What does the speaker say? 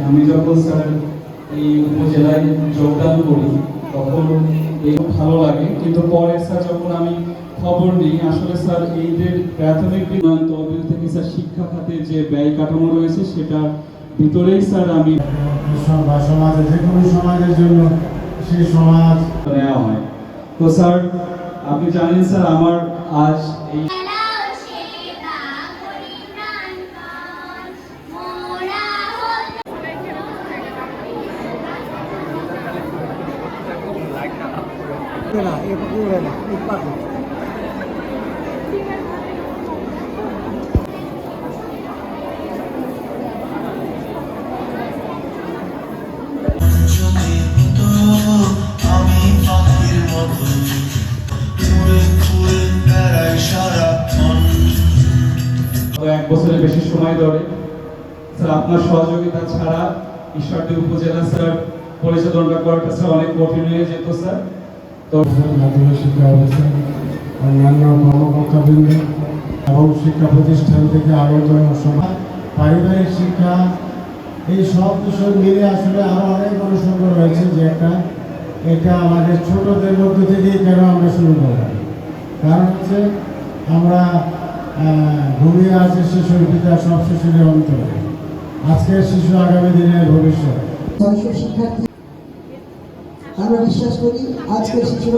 আমি যখন স্যার এই উপজেলায় যোগদান করি তখন ভালো লাগে, কিন্তু পরে স্যার যখন আমি খবর নিই আসলে স্যার এই যে প্রাথমিক বিজ্ঞান তহবিল থেকে স্যার শিক্ষা খাতে যে ব্যয় কাঠামো রয়েছে সেটার ভিতরেই স্যার আমি সমাজে যে কোনো সমাজের জন্য সেই সমাজ নেওয়া হয়। তো স্যার আপনি জানেন স্যার আমার আজ এই এক বছরের বেশি সময় ধরে স্যার আপনার সহযোগিতা ছাড়া ঈশ্বরদী উপজেলা স্যার পরিচালনা করাটা স্যার অনেক কঠিন হয়ে যেত স্যার। তো মাধ্যমিক শিক্ষা অবস্থান অন্যান্য কর্মকর্তাবৃন্দ এবং শিক্ষা প্রতিষ্ঠান থেকে আগত সমাজ পারিবারিক শিক্ষা এই সব বিষয় মিলে আসলে আরো অনেক অনুষঙ্গ রয়েছে যে এটা আমাদের ছোটদের মধ্য থেকেই কেন আমরা শুরু করলাম, কারণ হচ্ছে আমরা ঘুমিয়ে আছে শিশুর পিতা সব শিশুদের অন্তরে, আজকের শিশু আগামী দিনের ভবিষ্যৎ। শিক্ষার্থী আমরা বিশ্বাস করি আজকের শিশু